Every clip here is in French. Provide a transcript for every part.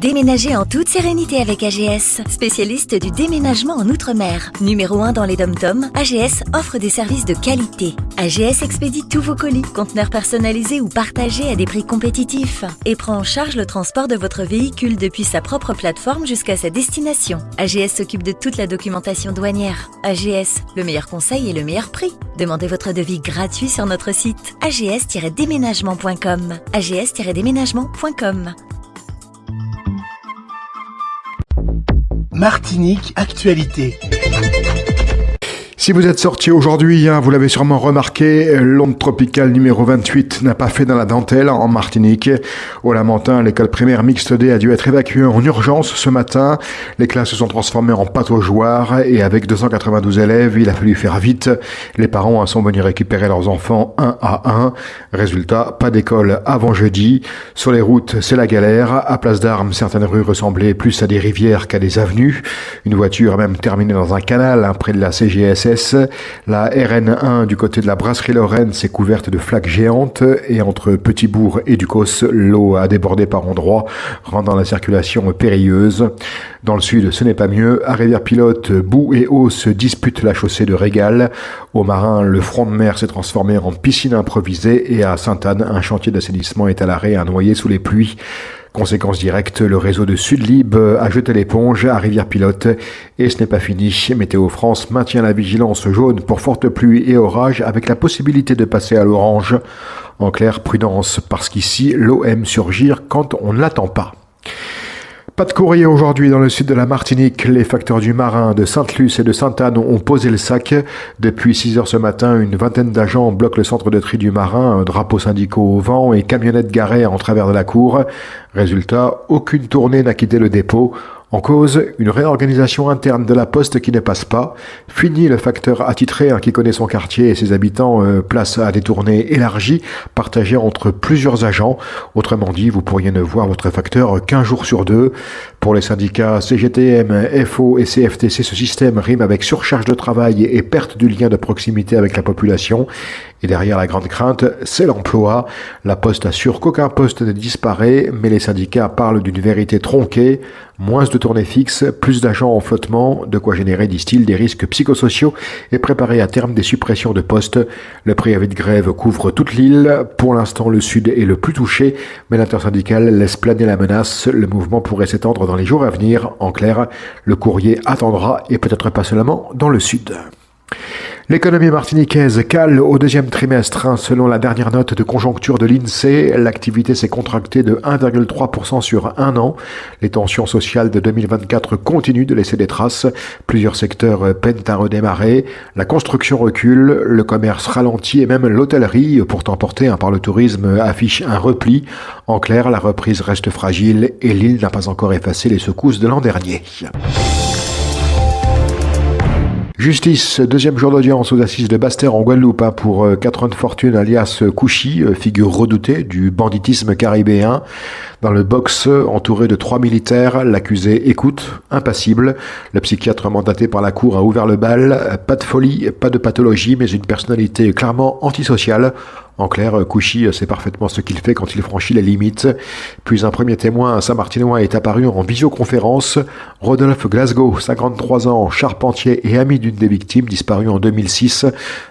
Déménagez en toute sérénité avec AGS, spécialiste du déménagement en Outre-mer. Numéro 1 dans les DOM-TOM, AGS offre des services de qualité. AGS expédie tous vos colis, conteneurs personnalisés ou partagés à des prix compétitifs et prend en charge le transport de votre véhicule depuis sa propre plateforme jusqu'à sa destination. AGS s'occupe de toute la documentation douanière. AGS, le meilleur conseil et le meilleur prix. Demandez votre devis gratuit sur notre site ags-déménagement.com. ags-déménagement.com. Martinique Actualité. Si vous êtes sorti aujourd'hui, vous l'avez sûrement remarqué, l'onde tropicale numéro 28 n'a pas fait dans la dentelle en Martinique. Au Lamentin, l'école primaire mixte D a dû être évacuée en urgence ce matin. Les classes se sont transformées en pataugeoires et avec 292 élèves, il a fallu faire vite. Les parents sont venus récupérer leurs enfants un à un. Résultat, pas d'école avant jeudi. Sur les routes, c'est la galère. À Place d'Armes, certaines rues ressemblaient plus à des rivières qu'à des avenues. Une voiture a même terminé dans un canal près de la CGSS. La RN1 du côté de la brasserie Lorraine s'est couverte de flaques géantes et entre Petit-Bourg et Ducos, l'eau a débordé par endroits, rendant la circulation périlleuse. Dans le sud, ce n'est pas mieux. À Rivière-Pilote, boue et eau se disputent la chaussée de Régal. Au Marin, le front de mer s'est transformé en piscine improvisée et à Sainte-Anne, un chantier d'assainissement est à l'arrêt, noyé sous les pluies. Conséquence directe, le réseau de Sudlib a jeté l'éponge à Rivière-Pilote et ce n'est pas fini. Météo France maintient la vigilance jaune pour fortes pluies et orages avec la possibilité de passer à l'orange. En clair, prudence parce qu'ici, l'eau aime surgir quand on ne l'attend pas. Pas de courrier aujourd'hui dans le sud de la Martinique. Les facteurs du Marin, de Sainte-Luce et de Sainte-Anne ont posé le sac. Depuis 6 heures ce matin, une vingtaine d'agents bloquent le centre de tri du Marin, drapeaux syndicaux au vent et camionnettes garées en travers de la cour. Résultat, aucune tournée n'a quitté le dépôt. En cause, une réorganisation interne de la Poste qui ne passe pas. Fini le facteur attitré qui connaît son quartier et ses habitants, place à des tournées élargies, partagées entre plusieurs agents. Autrement dit, vous pourriez ne voir votre facteur qu'1 jour sur 2. Pour les syndicats CGTM, FO et CFTC, ce système rime avec surcharge de travail et perte du lien de proximité avec la population. Et derrière la grande crainte, c'est l'emploi. La Poste assure qu'aucun poste ne disparaît, mais les syndicats parlent d'une vérité tronquée. Moins de tournées fixes, plus d'agents en flottement, de quoi générer, disent-ils, des risques psychosociaux et préparer à terme des suppressions de postes. Le préavis de grève couvre toute l'île. Pour l'instant, le Sud est le plus touché, mais l'intersyndicale laisse planer la menace. Le mouvement pourrait s'étendre dans les jours à venir. En clair, le courrier attendra et peut-être pas seulement dans le Sud. L'économie martiniquaise cale au deuxième trimestre. Selon la dernière note de conjoncture de l'INSEE, l'activité s'est contractée de 1,3% sur un an. Les tensions sociales de 2024 continuent de laisser des traces. Plusieurs secteurs peinent à redémarrer. La construction recule, le commerce ralentit et même l'hôtellerie, pourtant portée par le tourisme, affiche un repli. En clair, la reprise reste fragile et l'île n'a pas encore effacé les secousses de l'an dernier. Justice, deuxième jour d'audience aux assises de Basse-Terre en Guadeloupe pour Catherine Fortune alias Kouchi, figure redoutée du banditisme caribéen. Dans le box, entouré de 3 militaires, l'accusé écoute, impassible. Le psychiatre mandaté par la cour a ouvert le bal. Pas de folie, pas de pathologie, mais une personnalité clairement antisociale. En clair, Kouchi sait parfaitement ce qu'il fait quand il franchit les limites. Puis un premier témoin saint-martinois est apparu en visioconférence. Rodolphe Glasgow, 53 ans, charpentier et ami d'une des victimes, disparu en 2006.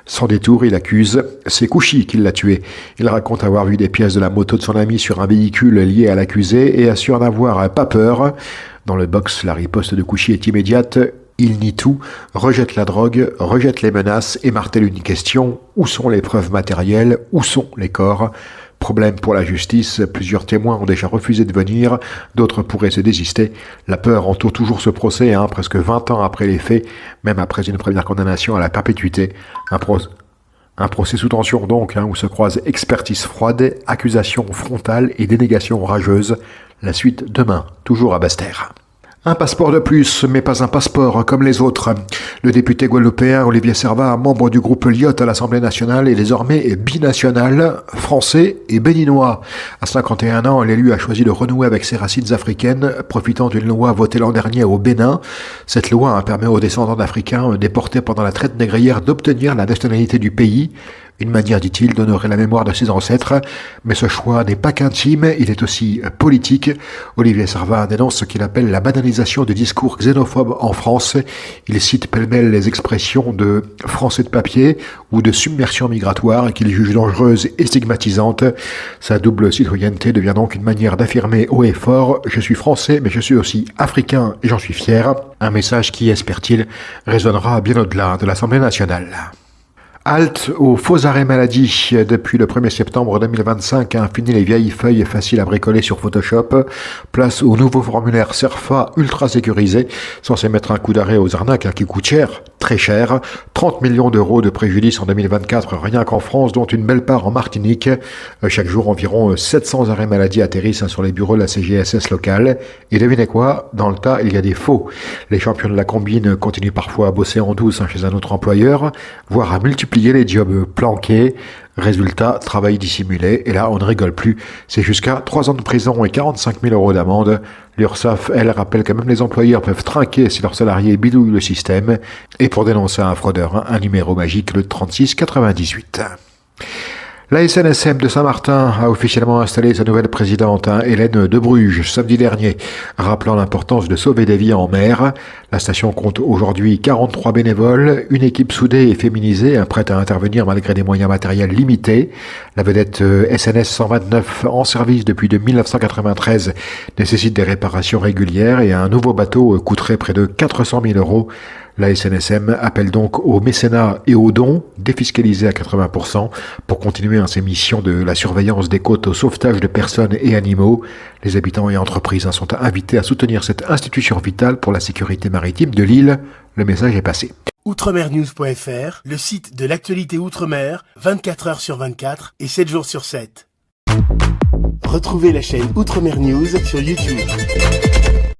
Sans détour, il accuse, c'est Kouchi qui l'a tué. Il raconte avoir vu des pièces de la moto de son ami sur un véhicule lié à l'accusé et assure n'avoir pas peur. Dans le box, la riposte de Kouchi est immédiate. Il nie tout, rejette la drogue, rejette les menaces et martèle une question. Où sont les preuves matérielles? Où sont les corps? Problème pour la justice, plusieurs témoins ont déjà refusé de venir, d'autres pourraient se désister. La peur entoure toujours ce procès, presque 20 ans après les faits, même après une première condamnation à la perpétuité. Un procès sous tension donc, où se croisent expertise froide, accusation frontale et dénégation rageuse. La suite demain, toujours à Basse-Terre. Un passeport de plus, mais pas un passeport comme les autres. Le député guadeloupéen Olivier Servat, membre du groupe Lyotte à l'Assemblée nationale, est désormais binational, français et béninois. À 51 ans, l'élu a choisi de renouer avec ses racines africaines, profitant d'une loi votée l'an dernier au Bénin. Cette loi permet aux descendants d'Africains déportés pendant la traite négrière d'obtenir la nationalité du pays. Une manière, dit-il, d'honorer la mémoire de ses ancêtres. Mais ce choix n'est pas qu'intime, il est aussi politique. Olivier Sarvat dénonce ce qu'il appelle la banalisation du discours xénophobe en France. Il cite pêle-mêle les expressions de français de papier ou de submersion migratoire qu'il juge dangereuse et stigmatisante. Sa double citoyenneté devient donc une manière d'affirmer haut et fort « Je suis français, mais je suis aussi africain et j'en suis fier ». Un message qui, espère-t-il, résonnera bien au-delà de l'Assemblée nationale. Halte aux faux arrêts maladie. Depuis le 1er septembre 2025, fini les vieilles feuilles faciles à bricoler sur Photoshop. Place au nouveau formulaire CERFA ultra sécurisé, censé mettre un coup d'arrêt aux arnaques qui coûtent cher, très cher. 30 millions d'euros de préjudice en 2024, rien qu'en France, dont une belle part en Martinique. Chaque jour, environ 700 arrêts maladie atterrissent sur les bureaux de la CGSS locale. Et devinez quoi? Dans le tas, il y a des faux. Les champions de la combine continuent parfois à bosser en douce chez un autre employeur, voire à multiplier les jobs planqués. Résultat, travail dissimulé. Et là, on ne rigole plus. C'est jusqu'à 3 ans de prison et 45 000 euros d'amende. L'URSSAF, elle, rappelle que même les employeurs peuvent trinquer si leurs salariés bidouillent le système. Et pour dénoncer un fraudeur, un numéro magique, le 36 98. La SNSM de Saint-Martin a officiellement installé sa nouvelle présidente, Hélène de Bruges, samedi dernier, rappelant l'importance de sauver des vies en mer. La station compte aujourd'hui 43 bénévoles, une équipe soudée et féminisée, prête à intervenir malgré des moyens matériels limités. La vedette SNS 129, en service depuis 1993, nécessite des réparations régulières et un nouveau bateau coûterait près de 400 000 euros. La SNSM appelle donc au mécénat et aux dons, défiscalisés à 80%, pour continuer ses missions de la surveillance des côtes au sauvetage de personnes et animaux. Les habitants et entreprises sont invités à soutenir cette institution vitale pour la sécurité maritime de l'île. Le message est passé. Outremernews.fr, le site de l'actualité Outre-mer, 24 heures sur 24 et 7 jours sur 7. Retrouvez la chaîne Outremer News sur YouTube.